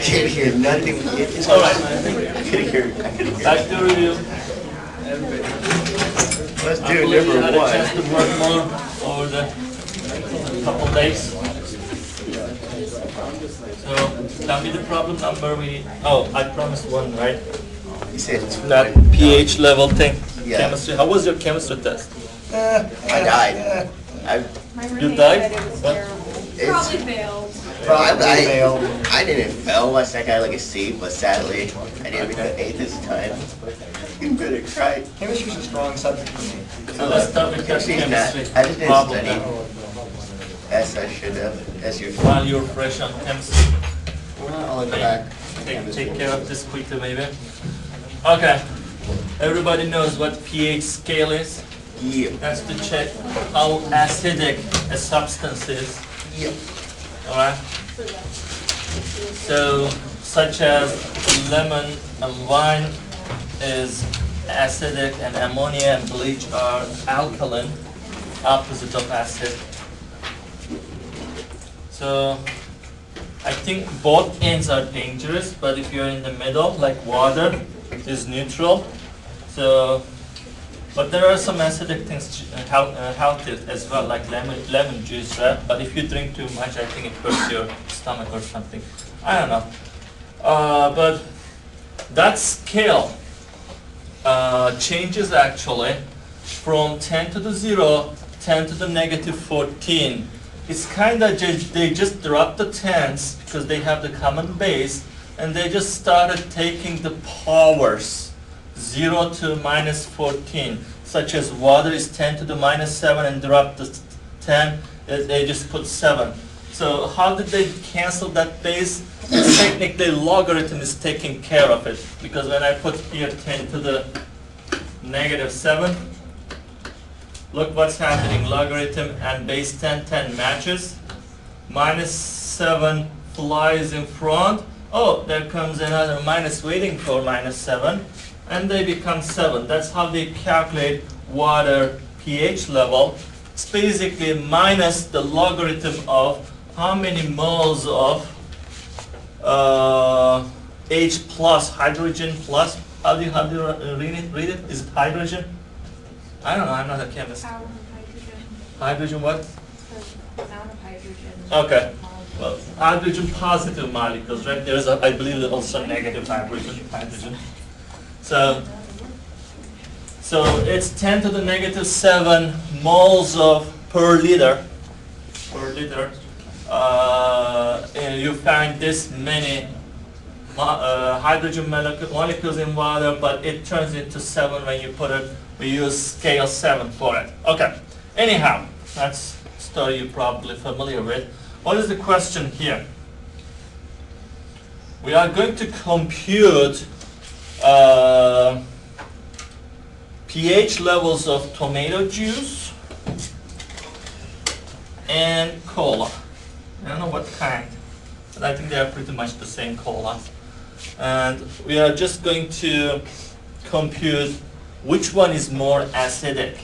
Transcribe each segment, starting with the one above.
can't hear nothing. All right. I can hear. Back to review. Let's I do believe you had number a chance one. to work more over the couple days. So tell me the problem number we. Oh, I promised one, right? You said That one. pH level thing. Yeah. Chemistry. How was your chemistry test? I died. My You roommate died? said it was What? terrible. It's- Probably failed. I didn't fail. Once I got like a C, but sadly I didn't make an A this time. You better try. Chemistry's a strong subject for me. So let's start with your Chemistry's not. chemistry I just didn't problem study then. as I should have. As your. While you're fresh on chemistry. I'll look back. Take care of this quickly maybe. Okay. Everybody knows what pH scale is. Yeah. That's to check how acidic a substance is. Yep. Alright? So, such as lemon and wine is acidic, and ammonia and bleach are alkaline, opposite of acid. So, I think both ends are dangerous, but if you're in the middle, like water is neutral. So, but there are some acidic things healthy as well, like lemon juice, right? But if you drink too much, I think it hurts your stomach or something. I don't know. But that scale changes actually from 10 to the 0, 10 to the negative 14. It's kind of they just dropped the tens because they have the common base, and they just started taking the powers. 0 to minus 14, such as water is 10 to the minus 7 and drop the 10, they just put 7. So how did they cancel that base? Technically, logarithm is taking care of it, because when I put here 10 to the negative 7, look what's happening. Logarithm and base 10, 10 matches. Minus 7 flies in front. Oh, there comes another minus waiting for minus 7. And they become 7. That's how they calculate water pH level. It's basically minus the logarithm of how many moles of H plus, hydrogen plus. How do you read it? Is it hydrogen? I don't know, I'm not a chemist. Power of hydrogen. Hydrogen what? The amount of hydrogen. Okay. Well, hydrogen positive molecules, right? There is, I believe, also negative hydrogen. So it's 10 to the negative 7 moles of per liter. And you find this many hydrogen molecules in water, but it turns into 7 when you put it. We use scale 7 for it. Okay. Anyhow, that's a story you're probably familiar with. What is the question here? We are going to compute pH levels of tomato juice and cola. I don't know what kind, but I think they are pretty much the same cola. And we are just going to compute which one is more acidic.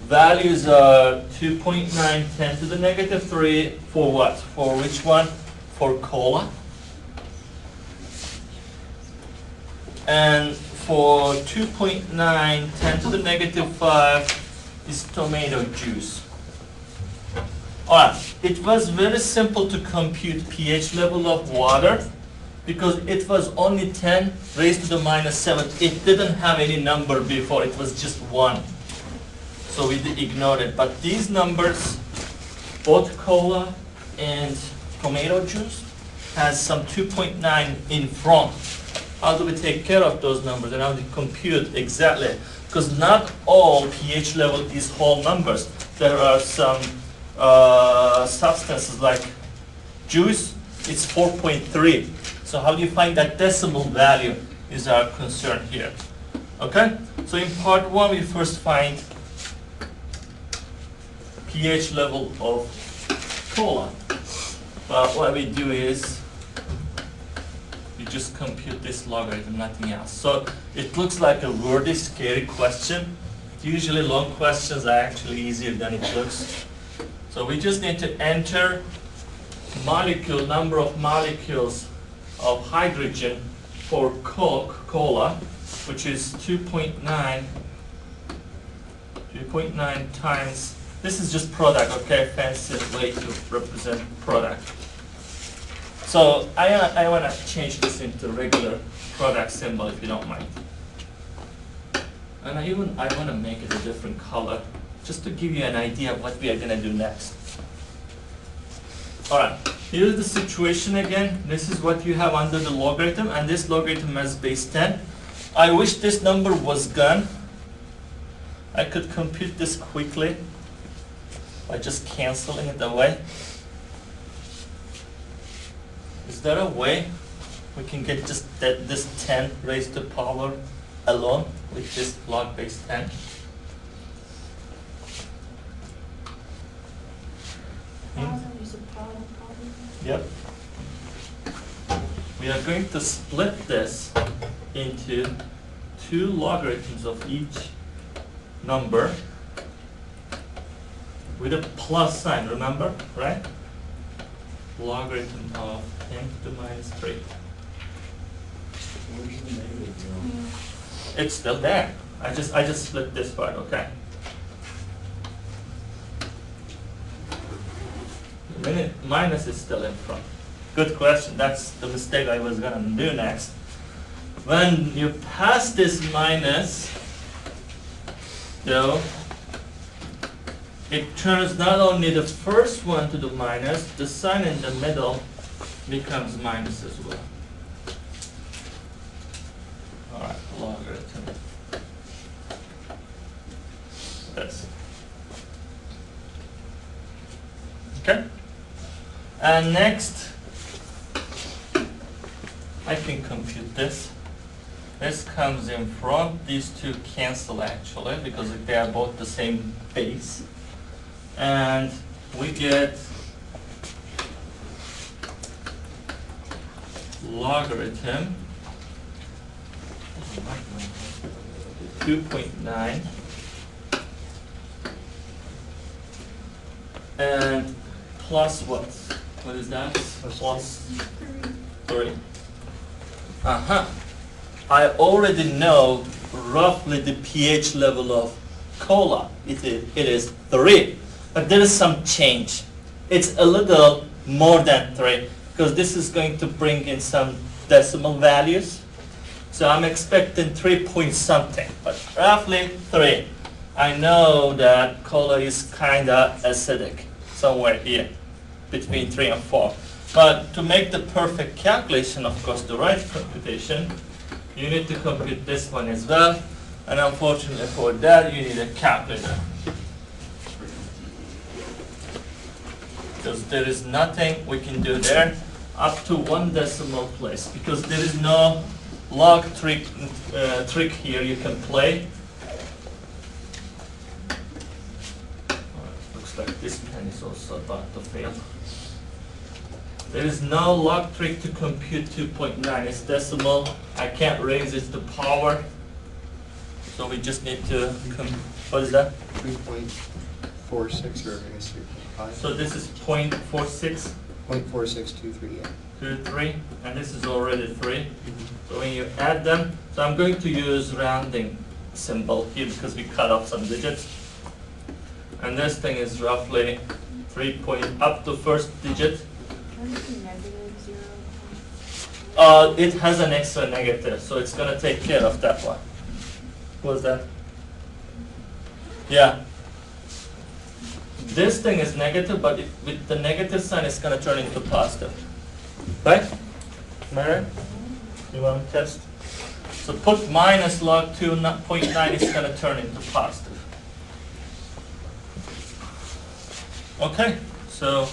Values are 2.9, 10 to the negative 3 for what? For which one? For cola. And for 2.9, 10 to the negative 5 is tomato juice. Alright, it was very simple to compute pH level of water because it was only 10 raised to the minus 7. It didn't have any number before, it was just 1. So we ignored it. But these numbers, both cola and tomato juice, has some 2.9 in front. How do we take care of those numbers and how do we compute exactly? Because not all pH level is whole numbers. There are some substances like juice, it's 4.3. So how do you find that decimal value is our concern here. Okay? So in part 1 we first find pH level of cola. But what we do is we just compute this logarithm, nothing else. So it looks like a really scary question. Usually long questions are actually easier than it looks. So we just need to enter molecule, number of molecules of hydrogen for Coca-Cola, which is 2.9 times, this is just product, okay, fancy way to represent product. So I want to change this into regular product symbol if you don't mind. And I want to make it a different color, just to give you an idea of what we are going to do next. Alright, here's the situation again. This is what you have under the logarithm, and this logarithm has base 10. I wish this number was gone. I could compute this quickly by just canceling it away. Is there a way we can get just this 10 raised to power alone with this log base 10? Yep. We are going to split this into 2 logarithms of each number with a plus sign, remember, right? Logarithm of 10 to the minus 3. It's still there. I just split this part, okay? The minus is still in front. Good question. That's the mistake I was gonna do next. When you pass this minus, though, it turns not only the first one to the minus, the sign in the middle becomes minus as well. Alright, logarithm. This. Okay? And next, I can compute this. This comes in front. These two cancel actually because they are both the same base. And we get logarithm 2.9 and plus what? What is that? Plus 3. I already know roughly the pH level of cola. It is 3. But there is some change. It's a little more than 3 because this is going to bring in some decimal values. So I'm expecting 3 point something, but roughly 3. I know that cola is kind of acidic, somewhere here, between 3 and 4. But to make the perfect calculation, of course, the right computation, you need to compute this one as well. And unfortunately for that, you need a calculator. Because there is nothing we can do there up to 1 decimal place, because there is no log trick here you can play. Looks like this pen is also about to fail. There is no log trick to compute 2.9. It's decimal. I can't raise it to power. So we just need to, what is that? 3.46 or I guess 3.5. So this is 0.46. 0.4623, 3, and this is already 3. So when you add them, so I'm going to use rounding symbol here because we cut off some digits. And this thing is roughly 3 point up to first digit. It has an extra negative, so it's going to take care of that one. What's that? Yeah. This thing is negative, but with the negative sign, it's going to turn into positive. Right? Am I right? You want to test? So put minus log 2.9 is going to turn into positive. Okay, so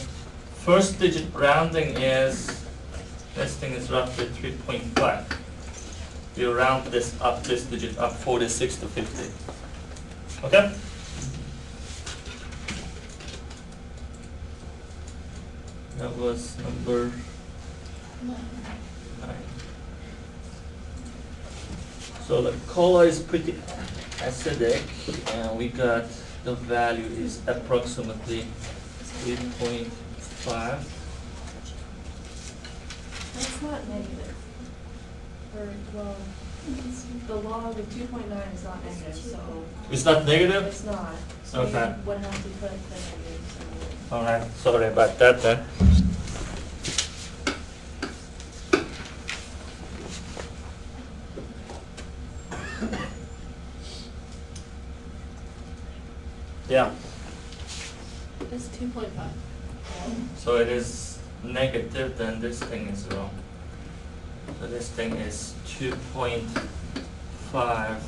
first digit rounding is, this thing is roughly 3.5. You round this up, this digit up 46 to 50. Okay? That was number 9. So the cola is pretty acidic, and we got the value is approximately 3.5. It's not negative. Or, well, the log of 2.9 is not negative, so It's not negative? it's not. So Okay. you would have to put the negative somewhere. All right, sorry about that then. Yeah, It's 2.5. so it is negative, then this thing is wrong. So this thing is 2.5,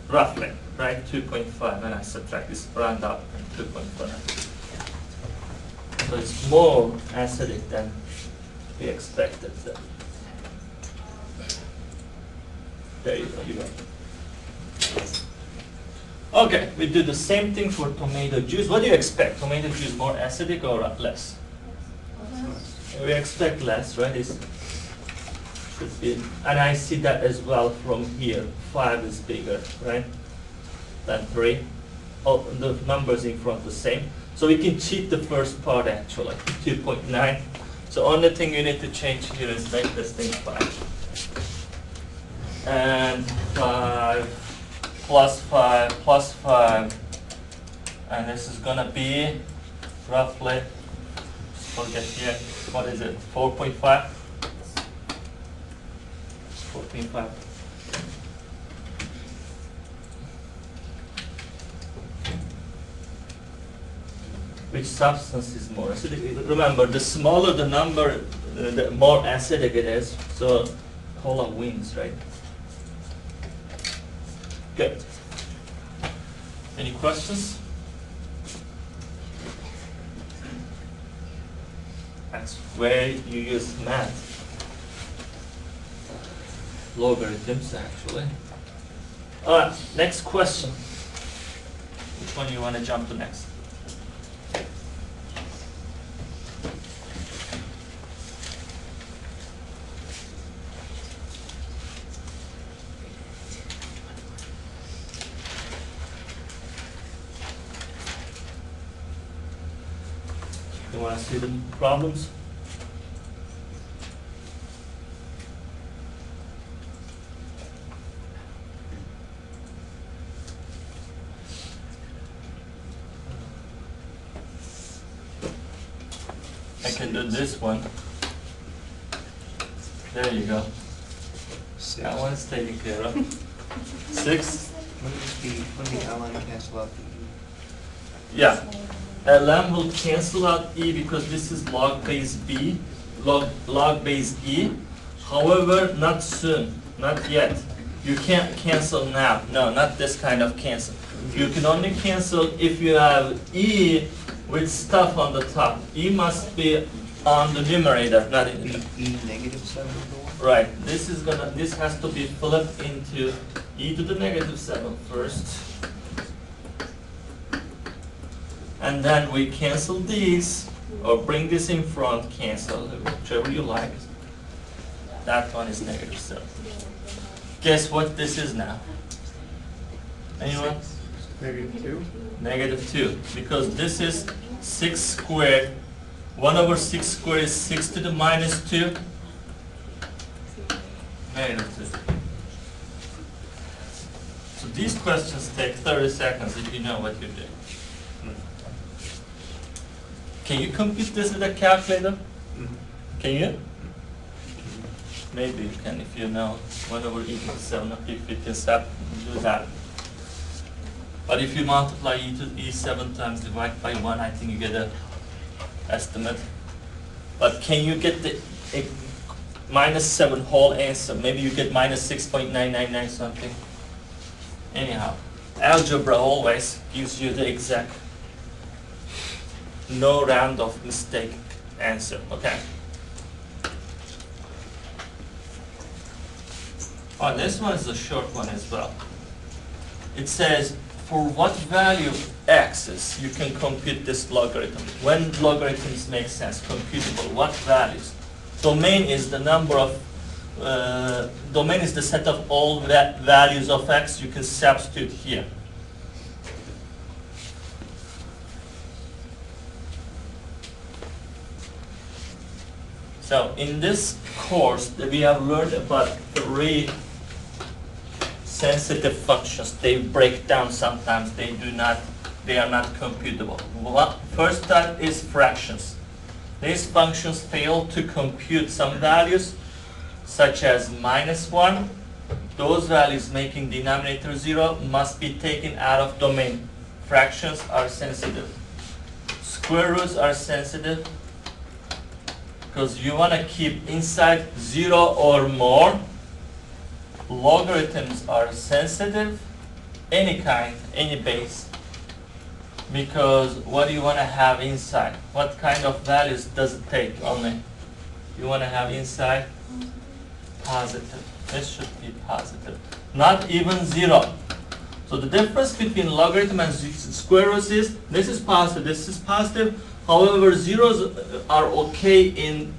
roughly, right? 2.5, and I subtract this round up and 2.5. So it's more acidic than we expected. There you go, you got it. Okay, we do the same thing for tomato juice. What do you expect? Tomato juice more acidic or less? We expect less, right? It should be, and I see that as well from here. 5 is bigger, right, than 3. Oh, the numbers in front the same. So we can cheat the first part actually, 2.9. So only thing you need to change here is make this thing 5. And 5 plus 5 plus 5. And this is gonna be roughly, forget here, what is it, 4.5? 4.5. Which substance is more acidic? Remember, the smaller the number, the more acidic it is. So cola wins, right? Good. Any questions? That's where you use math. Logarithms, actually. Alright, next question. Which one you want to jump to next? You want to see the problems? I can do this one. There you go. 6. That one's taken care of. 6? When the ln cancel out the Yeah. LM will cancel out E because this is log base B, log base E. However, not soon, not yet. You can't cancel now. No, not this kind of cancel. You can only cancel if you have E with stuff on the top. E must be on the numerator, not in the E negative 7 right. This has to be flipped into E to the negative 7 first. And then we cancel these, or bring this in front, cancel, whichever you like. That one is negative 7. Guess what this is now? Anyone? Negative 2. Negative 2, because this is 6 squared. 1 over 6 squared is 6 to the minus 2. Negative 2. So these questions take 30 seconds if you know what you're doing. Can you compute this with a calculator? Can you? Maybe you can if you know 1 over e to the 7, if you can do that. But if you multiply e to e7 times divide by 1, I think you get a estimate. But can you get the minus 7 whole answer? Maybe you get minus 6.999 something. Anyhow, algebra always gives you the exact, no round of mistake answer, okay? Oh, this one is a short one as well. It says, for what value of x's you can compute this logarithm? When logarithms make sense, computable, what values? Domain is the number of, domain is the set of all values of x you can substitute here. So in this course, we have learned about 3 sensitive functions. They break down sometimes. They are not computable. First type is fractions. These functions fail to compute some values, such as -1. Those values making denominator 0 must be taken out of domain. Fractions are sensitive. Square roots are sensitive because you want to keep inside 0 or more. Logarithms are sensitive, any kind, any base. Because what do you want to have inside? What kind of values does it take only? You want to have inside positive. This should be positive. Not even 0. So the difference between logarithm and square roots is this is positive, this is positive. However, zeros are okay in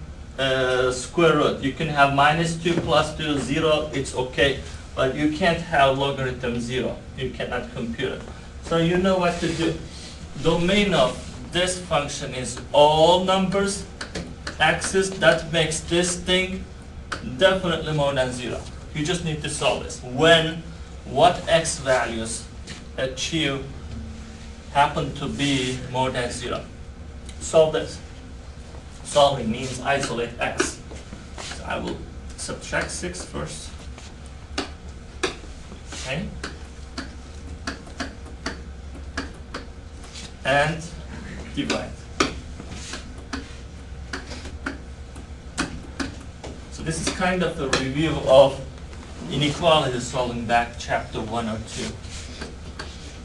square root. You can have -2 plus 2, 0, it's okay. But you can't have logarithm 0. You cannot compute it. So you know what to do. Domain of this function is all numbers, axis. That makes this thing definitely more than 0. You just need to solve this. When what x values achieve happen to be more than 0. Solve this. Solving means isolate x. So I will subtract 6 first. Okay? And divide. So this is kind of a review of inequality solving back chapter 1 or 2.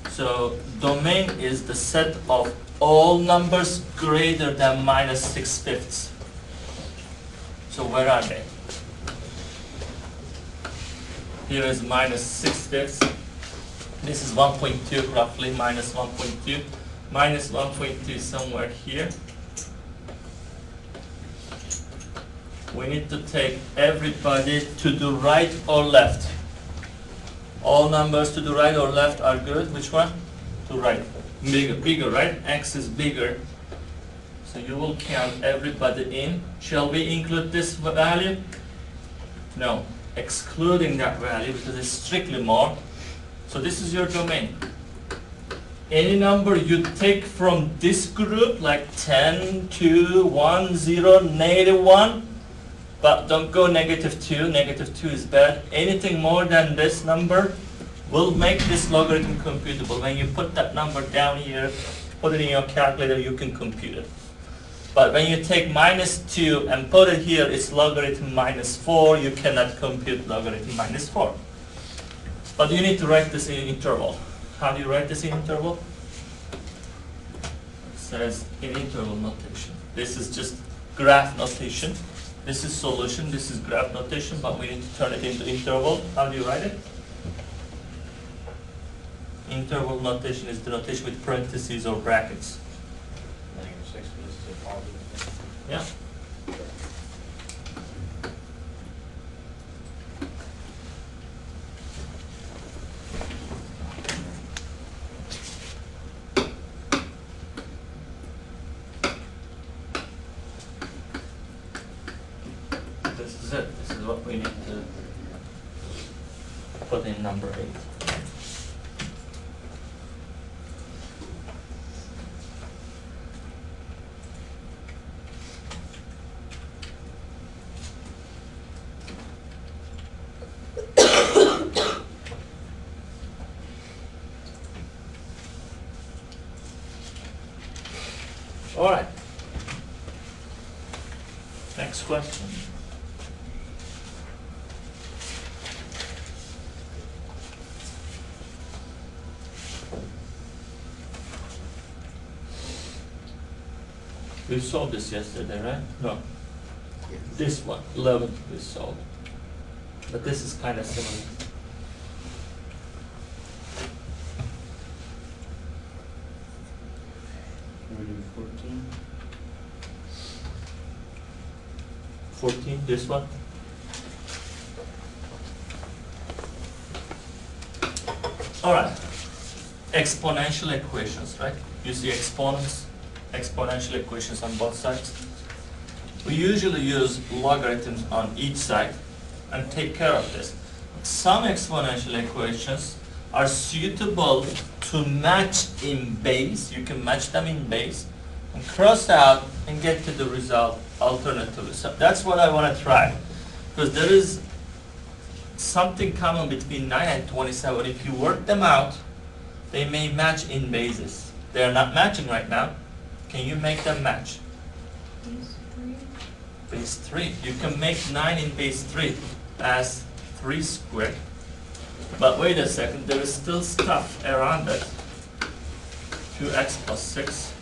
So domain is the set of all numbers greater than -6/5. So where are they? Here is -6/5. This is 1.2 roughly, -1.2. -1.2 somewhere here. We need to take everybody to the right or left. All numbers to the right or left are good. Which one? To right. Bigger, right? X is bigger. So you will count everybody in. Shall we include this value? No. Excluding that value because it's strictly more. So this is your domain. Any number you take from this group, like 10, 2, 1, 0, -1, but don't go -2. -2 is bad. Anything more than this number will make this logarithm computable. When you put that number down here, put it in your calculator, you can compute it. But when you take -2 and put it here, it's logarithm -4. You cannot compute logarithm -4. But you need to write this in interval. How do you write this in interval? It says in interval notation. This is just graph notation. This is solution, this is graph notation, but we need to turn it into interval. How do you write it? Interval notation is the notation with parentheses or brackets. -6 is the positive. Yeah. This is it. This is what we need to put in number 8. All right. Next question. We solved this yesterday, right? No. Yes. This one, 11, we solved. But this is kind of similar. We do 14. 14, this one. All right. Exponential equations, right? You see exponents, exponential equations on both sides. We usually use logarithms on each side and take care of this. Some exponential equations are suitable to match in base. You can match them in base and cross out and get to the result alternatively. So that's what I want to try, because there is something common between 9 and 27. If you work them out, they may match in bases. They are not matching right now. Can you make them match? These three. Base 3. You can make 9 in base 3 as 3 squared. But wait a second, there is still stuff around it. 2x plus 6.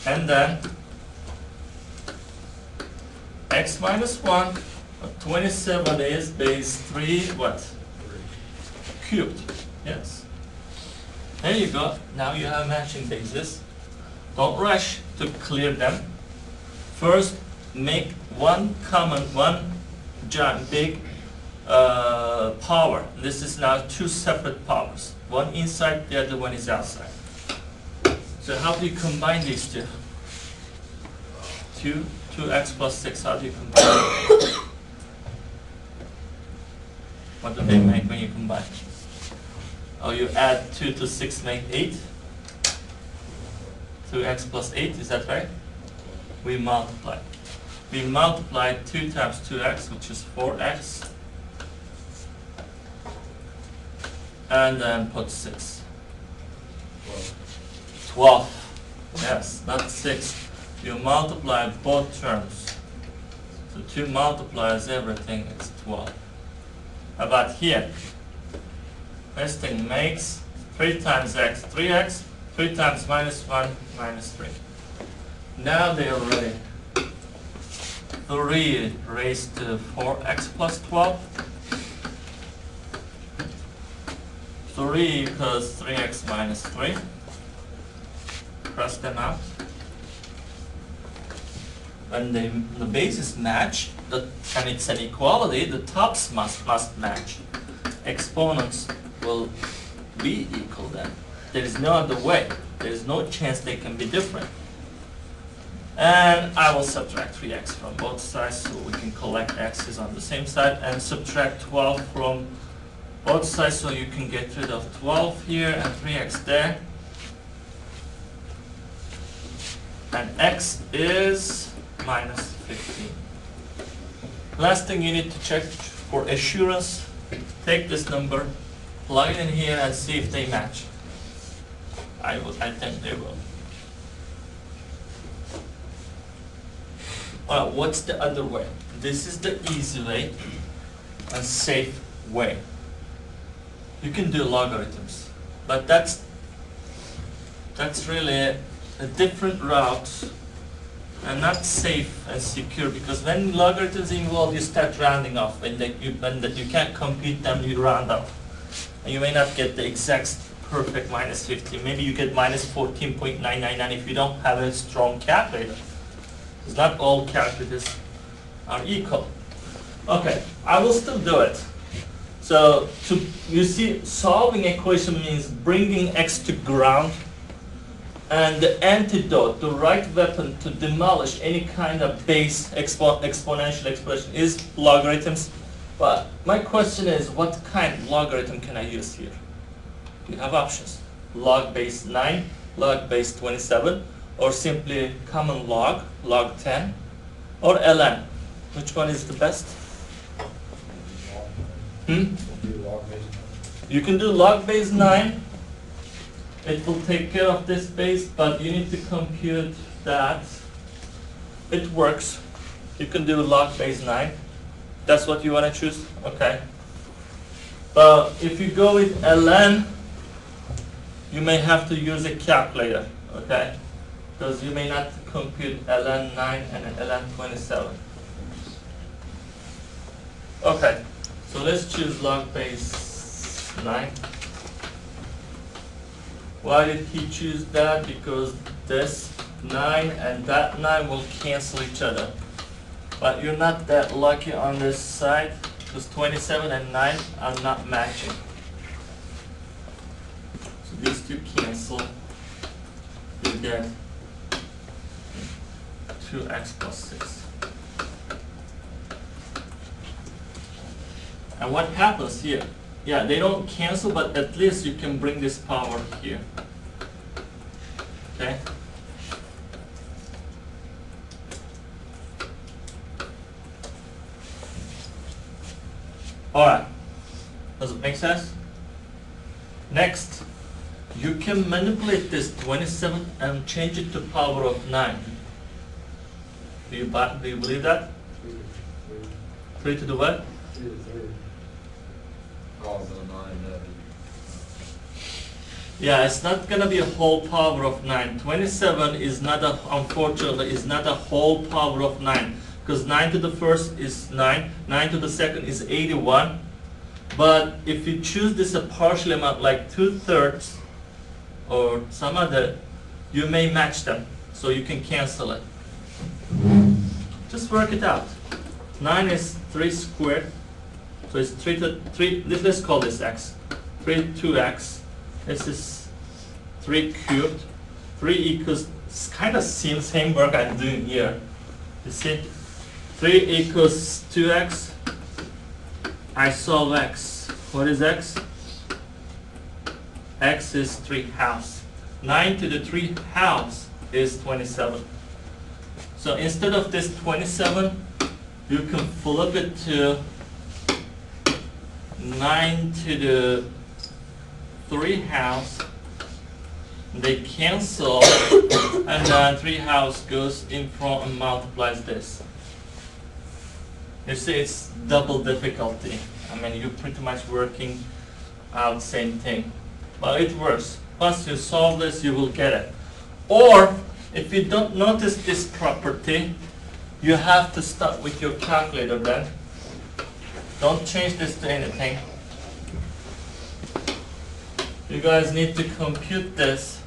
And then x minus 1. 27 is base 3 what? Cubed. Yes. There you go. Now you have matching bases. Don't rush to clear them. First, make one giant big power. This is now two separate powers. One inside, the other one is outside. So how do you combine these two? 2x plus 6, how do you combine? What do they make when you combine? Oh, you add 2 to 6 make 8. 2x plus 8, is that right? We multiply. We multiply 2 times 2x, which is 4x. And then put 6. 12. Yes, not 6. You multiply both terms. So 2 multiplies everything, it's 12. How about here? This thing makes 3 times x, 3x, 3 times minus 1, minus 3. Now they are ready. 3 raised to 4x plus 12. 3 equals 3x minus 3. Cross them out. When the bases match, and it's an equality, the tops must match. Exponents will be equal then. There is no other way. There is no chance they can be different. And I will subtract 3x from both sides so we can collect x's on the same side, and subtract 12 from both sides so you can get rid of 12 here and 3x there. And x is minus 15. Last thing you need to check for assurance, take this number, plug it in here and see if they match. I think they will. Well, what's the other way? This is the easy way and safe way. You can do logarithms, but that's really a different route and not safe and secure, because when logarithms involve, you start rounding off. When you can't compute them, you round off. And you may not get the exact perfect minus 15. Maybe you get minus 14.999 if you don't have a strong calculator. Because not all calculators are equal. Okay, I will still do it. So you see, solving equation means bringing x to ground. And the antidote, the right weapon to demolish any kind of base exponential expression is logarithms. But my question is, what kind of logarithm can I use here? You have options. Log base 9, log base 27, or simply common log, log 10, or ln. Which one is the best? You can do log base 9. It will take care of this base, but you need to compute that. It works. You can do log base 9. That's what you want to choose? Okay. But if you go with ln, you may have to use a calculator, okay? Because you may not compute ln 9 and ln 27. Okay, so let's choose log base 9. Why did he choose that? Because this 9 and that 9 will cancel each other. But you're not that lucky on this side, because 27 and 9 are not matching. So these two cancel. You get 2x plus 6. And what happens here? Yeah, they don't cancel, but at least you can bring this power here. Okay? Alright. Does it make sense? Next, you can manipulate this 27 and change it to power of 9. Do you believe that? 3 to the what? Yeah, it's not gonna be a whole power of 9. 27 is not a, unfortunately, is not a whole power of 9. Because 9 to the first is 9, 9 to the second is 81. But if you choose this a partial amount like 2/3 or some other, you may match them. So you can cancel it. Just work it out. 9 is 3 squared. So it's 3 to 3, let's call this x. 3 2x. This is 3 cubed. 3 equals, it's kind of same work I'm doing here. You see? 3 equals 2x. I solve x. What is x? X is 3/2. 9 to the 3/2 is 27. So instead of this 27, you can flip it to 9 to the 3/2. They cancel, and then 3/2 goes in front and multiplies this. You see, it's double difficulty. I mean, you're pretty much working out same thing. But it works. Once you solve this, you will get it. Or, if you don't notice this property, you have to start with your calculator then. Don't change this to anything. You guys need to compute this.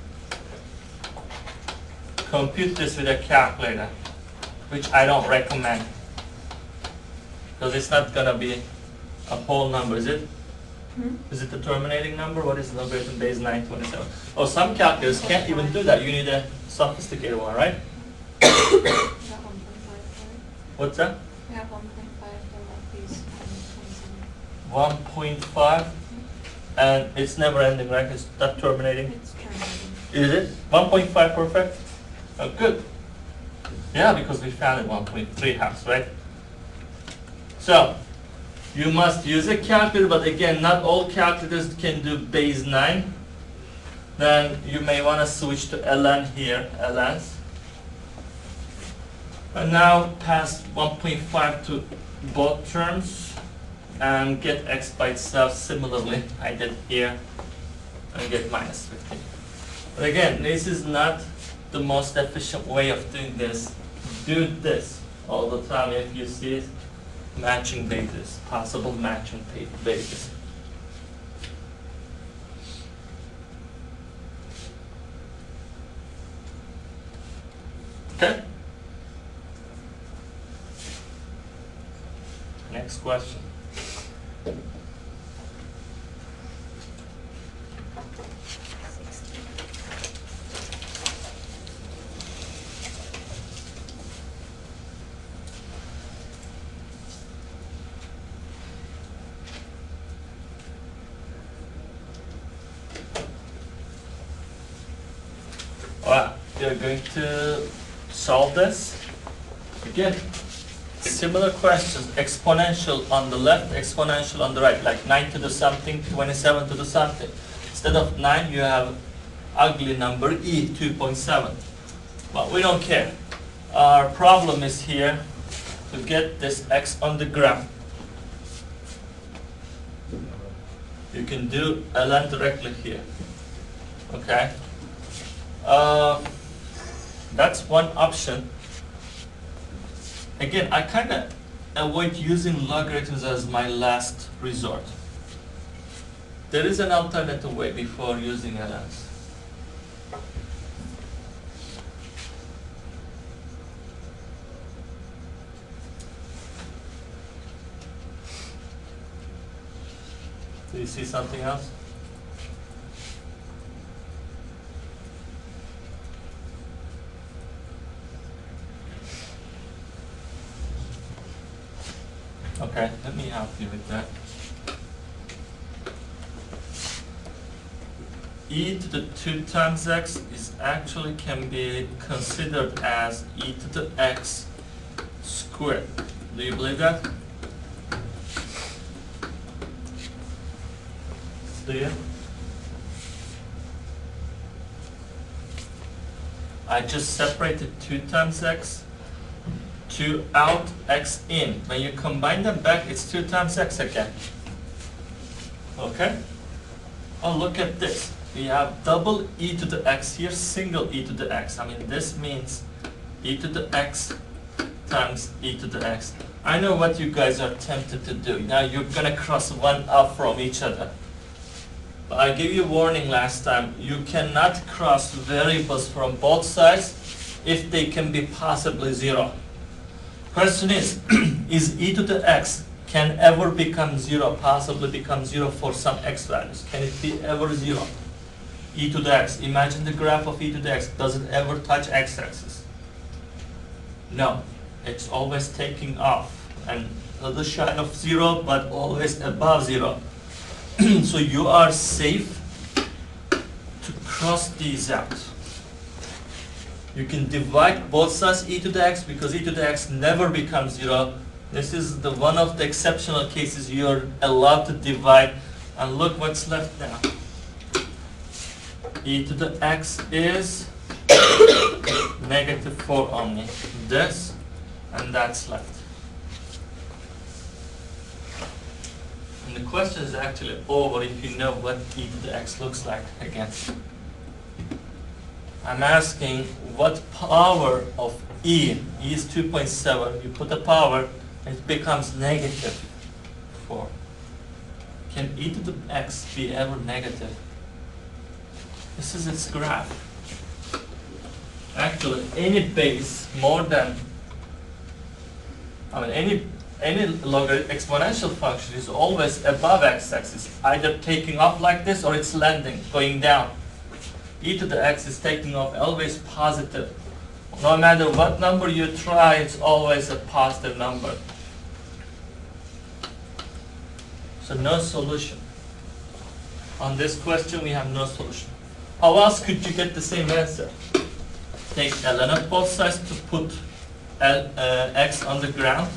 Compute this with a calculator, which I don't recommend. Because it's not going to be a whole number, is it? Is it the terminating number? What is the number in base 927? Oh, some calculators can't even do that. You need a sophisticated one, right? We have 1.5, What's that? we have 1.5 for like these 27. 1.5, and it's never ending, right? It's not terminating. It's terminating. Is it? 1.5 perfect? Oh, good. Yeah, because we found it 1.3 right? So, you must use a calculator, but again, not all calculators can do base 9. Then you may want to switch to ln here, ln's. And now pass 1.5 to both terms and get x by itself similarly. I did here and get minus 15. But again, this is not the most efficient way of doing this. Do this all the time if you see matching bases, possible matching bases. Okay? Next question. Alright, we are going to solve this. Again, similar questions, exponential on the left, exponential on the right, like 9 to the something, 27 to the something. Instead of 9, you have ugly number e, 2.7. But we don't care. Our problem is here to get this x on the gram. You can do ln directly here. Okay? That's one option. Again, I kind of avoid using logarithms as my last resort. There is an alternative way before using ln's. Do you see something else? Okay, let me help you with that. E to the 2 times x is actually can be considered as e to the x squared. Do you believe that? Do you? I just separated 2 times x, 2 out, x in. When you combine them back, it's 2 times x again. Okay? Oh, look at this. We have double e to the x here, single e to the x. I mean, this means e to the x times e to the x. I know what you guys are tempted to do. Now you're gonna cross one up from each other. But I gave you warning last time, you cannot cross variables from both sides if they can be possibly zero. Question is e to the x can ever become zero, possibly become zero for some x values? Can it be ever zero? E to the x, imagine the graph of e to the x, does it ever touch x-axis? No, it's always taking off, and a little shy of zero, but always above zero. So you are safe to cross these out. You can divide both sides e to the x because e to the x never becomes zero. This is the one of the exceptional cases you're allowed to divide, and look what's left now. E to the x is -4 only. This and that's left. And the question is actually over if you know what e to the x looks like again. I'm asking what power of e is 2.7. You put a power, it becomes -4. Can e to the x be ever negative? This is its graph. Actually, any base more than, any logarithmic exponential function is always above x-axis, either taking off like this or it's landing, going down. E to the x is taking off, always positive. No matter what number you try, it's always a positive number. So no solution. On this question, we have no solution. How else could you get the same answer? Take ln of both sides to put x on the ground.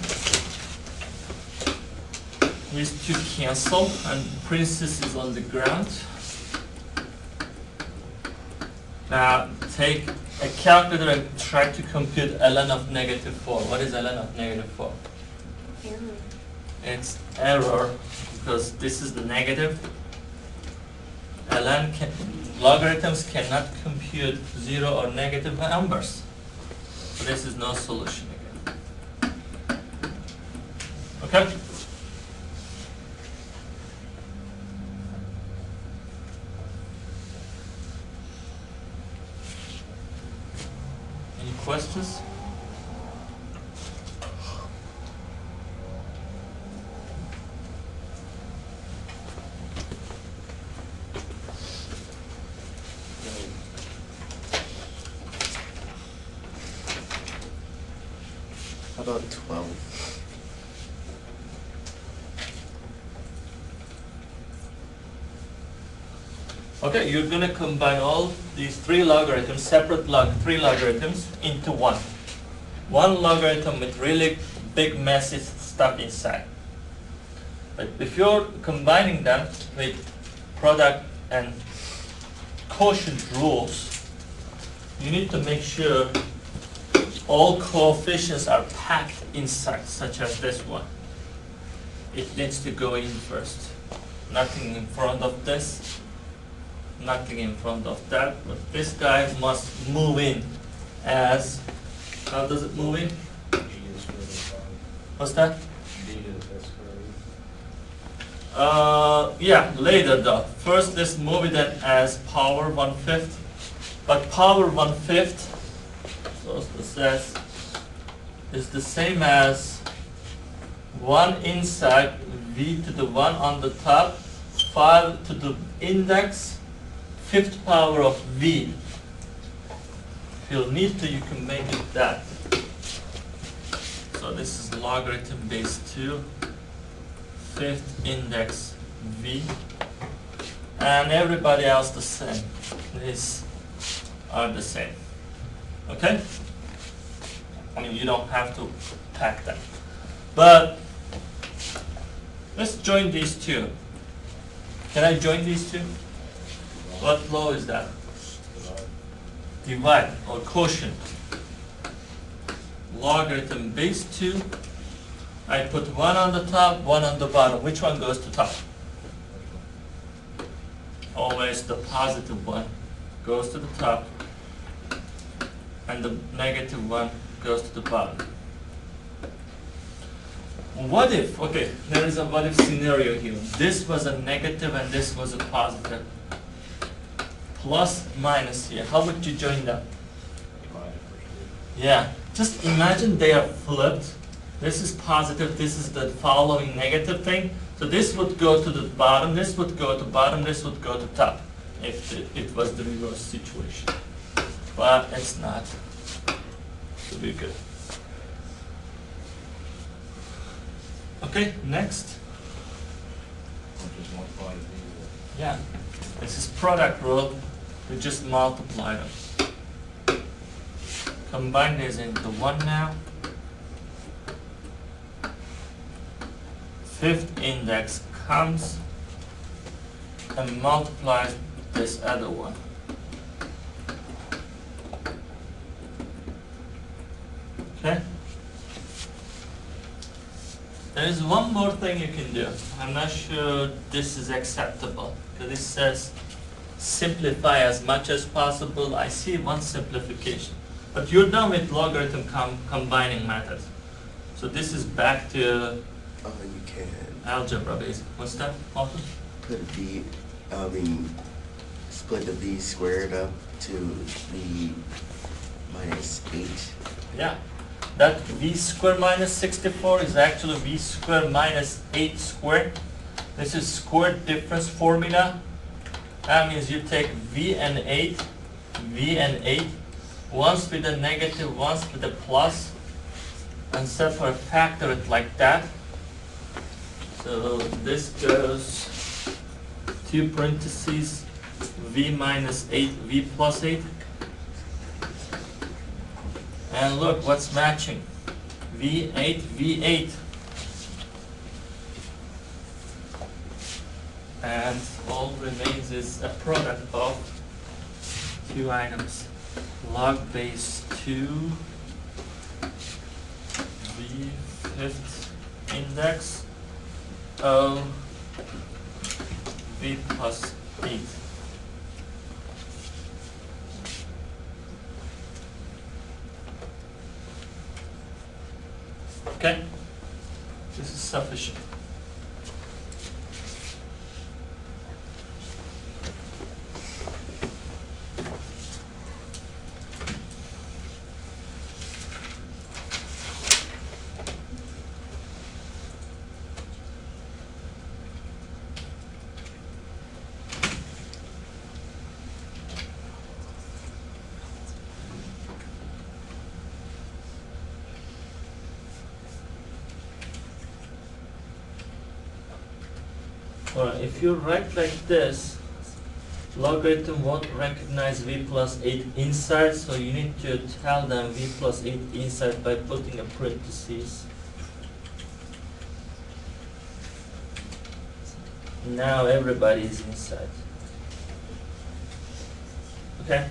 These two cancel, and princess is on the ground. Now take a calculator and try to compute ln of -4. What is ln of -4? Error. It's error because this is the negative. Logarithms cannot compute zero or negative numbers. So this is no solution again. Okay? Any questions? How about 12? Okay, you're going to combine all these three logarithms, three logarithms into one. One logarithm with really big messy stuff inside. But if you're combining them with product and quotient rules, you need to make sure all coefficients are packed inside, such as this one. It needs to go in first. Nothing in front of this, nothing in front of that, but this guy must move in as, how does it move in? What's that? Yeah, later though. First let's move it in as power 1/5, but power 1/5, so it says, is the same as 1 inside v to the 1 on the top, 5 to the index, 5th power of v. If you'll need to, you can make it that. So this is logarithm base 2. fifth index v, and everybody else the same. These are the same. Okay? I mean, you don't have to pack them. But let's join these two. Can I join these two? What law is that? Divide or quotient. Logarithm base 2. I put one on the top, one on the bottom. Which one goes to top? Always the positive one goes to the top, and the negative one goes to the bottom. What if, okay, there is a what if scenario here. This was a negative and this was a positive. Plus, minus here. How would you join them? Yeah, just imagine they are flipped. This is positive, this is the following negative thing. So this would go to the bottom, this would go to bottom, this would go to top, if it was the reverse situation. But it's not. So we're good. Okay, next. Just multiply these. Yeah, this is product rule. We just multiply them. Combine these into one now. Fifth index comes and multiplies this other one. Okay? There is one more thing you can do. I'm not sure this is acceptable because it says simplify as much as possible. I see one simplification. But you're done with logarithm combining methods. So this is back to Oh, you can algebra basic. What's that, Martin? put a v, split the v squared up to v minus 8. Yeah. That v squared minus 64 is actually v squared minus 8 squared. This is square difference formula. That means you take v and 8, once with a negative, once with a plus, and separate factor it like that. So this goes two parentheses, v minus 8, v plus 8. And look what's matching. V8, V8. And all remains is a product of two items. Log base 2, V fifth index, O, V plus 8. Okay? This is sufficient. Alright, if you write like this, logarithm won't recognize v plus 8 inside, so you need to tell them v plus 8 inside by putting a parentheses. Now everybody is inside. Okay?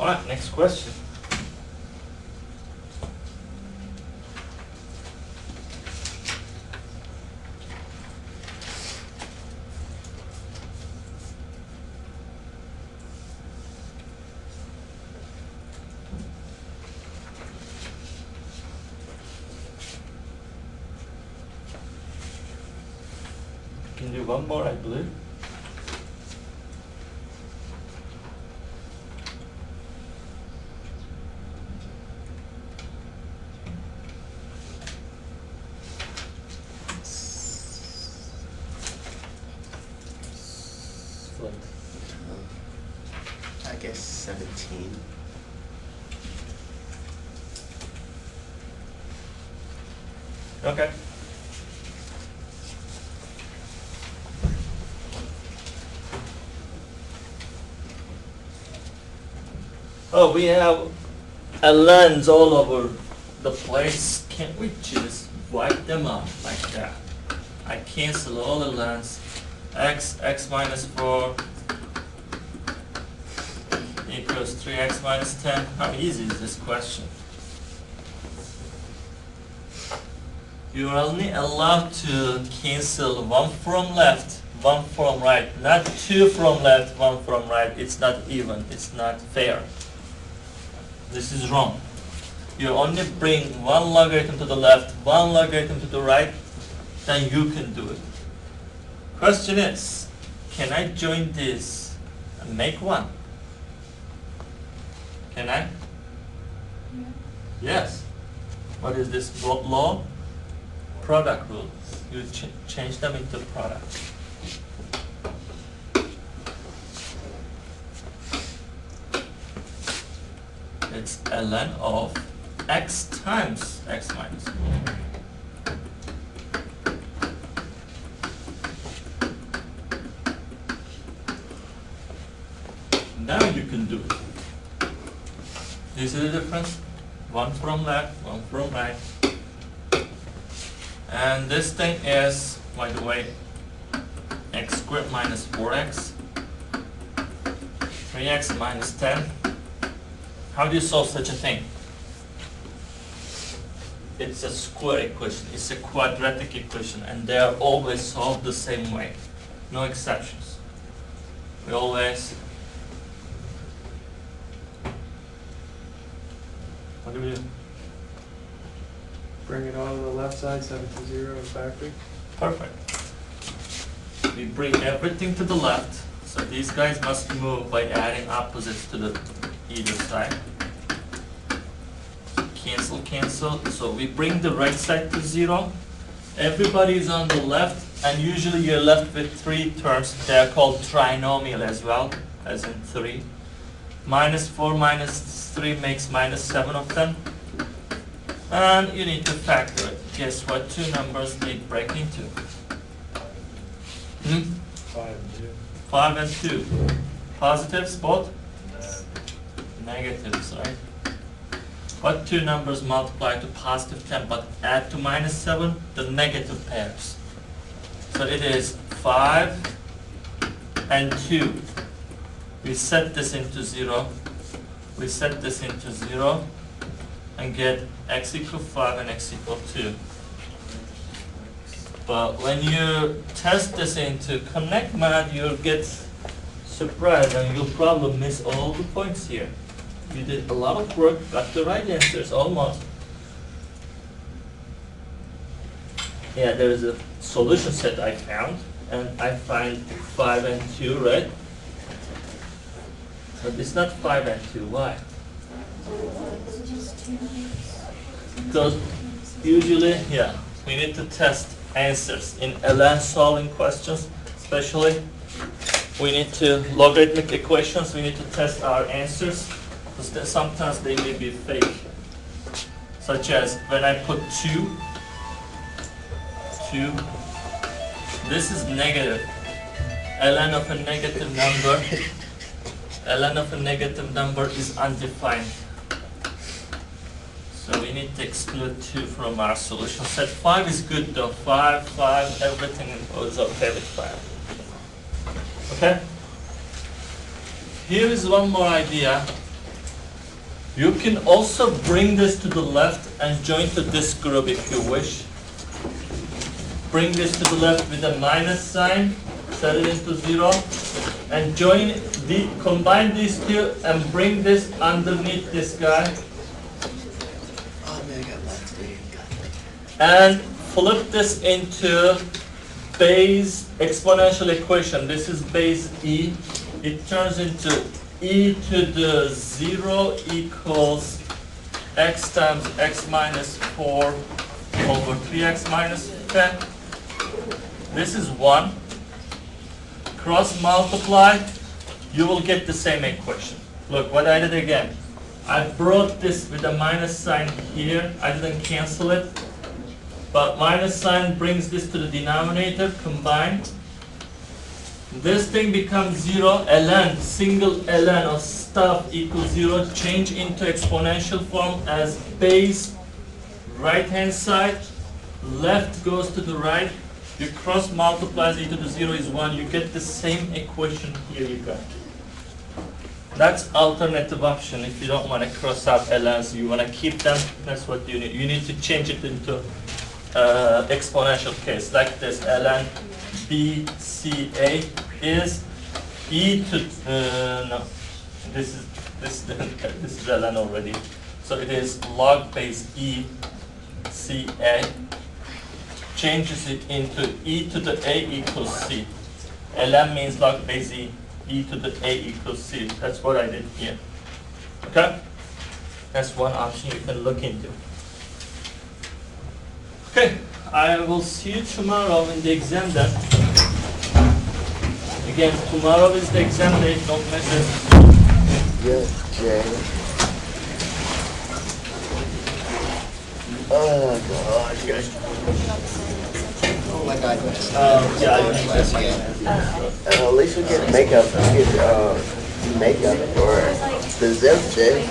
Alright, next question. Can do one more, I believe. I guess 17. Okay. Oh, we have a lens all over the place. Can't we just wipe them off like that? I cancel all the lens. X minus 4 equals 3x minus 10. How easy is this question? You're only allowed to cancel one from left, one from right, not two from left, one from right. It's not even, it's not fair. This is wrong. You only bring one logarithm to the left, one logarithm to the right, then you can do it. Question is, can I join this and make one? Can I? Yeah. Yes. What is this law? Product rule. You change them into product. It's ln of x times x minus 4. Now you can do it. You see the difference? One from left, one from right. And this thing is, by the way, x squared minus 4x, 3x minus 10. How do you solve such a thing? It's a square equation, it's a quadratic equation, and they are always solved the same way. No exceptions. We always... What do we do? Bring it all to the left side, set it to 0 and factor. Perfect. We bring everything to the left, so these guys must move by adding opposites to the either side. Cancel, cancel. So we bring the right side to 0. Everybody is on the left, and usually you're left with 3 terms. They are called trinomial as well, as in 3. Minus 4 minus 3 makes minus 7 of them. And you need to factor it. Guess what 2 numbers they break into? 5 and 2. 5 and 2. Positives both? Negatives, right? What 2 numbers multiply to positive 10 but add to minus 7? The negative pairs. So it is 5 and 2. We set this into 0. We set this into 0 and get x equal 5 and x equal 2. But when you test this into Connect Math, you'll get surprised and you'll probably miss all the points here. You did a lot of work, got the right answers almost. Yeah, there is a solution set I found, and I find 5 and 2, right? But it's not 5 and 2, why? Because usually, yeah, we need to test answers. In ln solving questions, especially, we need to, logarithmic equations, we need to test our answers, because sometimes they may be fake. Such as when I put 2, this is negative. ln of a negative number, ln of a negative number is undefined. So we need to exclude 2 from our solution set. 5 is good though. 5, everything is okay with 5. Okay? Here is one more idea. You can also bring this to the left and join to this group if you wish. Bring this to the left with a minus sign, set it into 0, and combine these 2 and bring this underneath this guy. Oh man, I got left today. And flip this into base exponential equation. This is base e. It turns into e to the 0 equals x times x minus 4 over 3x minus 10. This is 1. Cross multiply, you will get the same equation. Look what I did again. I brought this with a minus sign here. I didn't cancel it. but minus sign brings this to the denominator, combine. This thing becomes 0, ln, single ln of stuff equals 0, change into exponential form as base, right hand side, left goes to the right, you cross multiplies e to the 0 is 1, you get the same equation here you got. That's alternative option if you don't want to cross out ln's, you want to keep them, that's what you need. You need to change it into exponential case, like this, ln BCA is e to, no, this is ln already. So it is log base e CA, changes it into e to the a equals c. ln means log base e to the a equals c. That's what I did here. Okay? That's one option you can look into. Okay, I will see you tomorrow in the exam then. Again, tomorrow is the exam day, don't miss it. Yes, Jay. Oh, gosh. Oh, my God. Yeah, I think that's fine. At least we get makeup for the zip, Jay.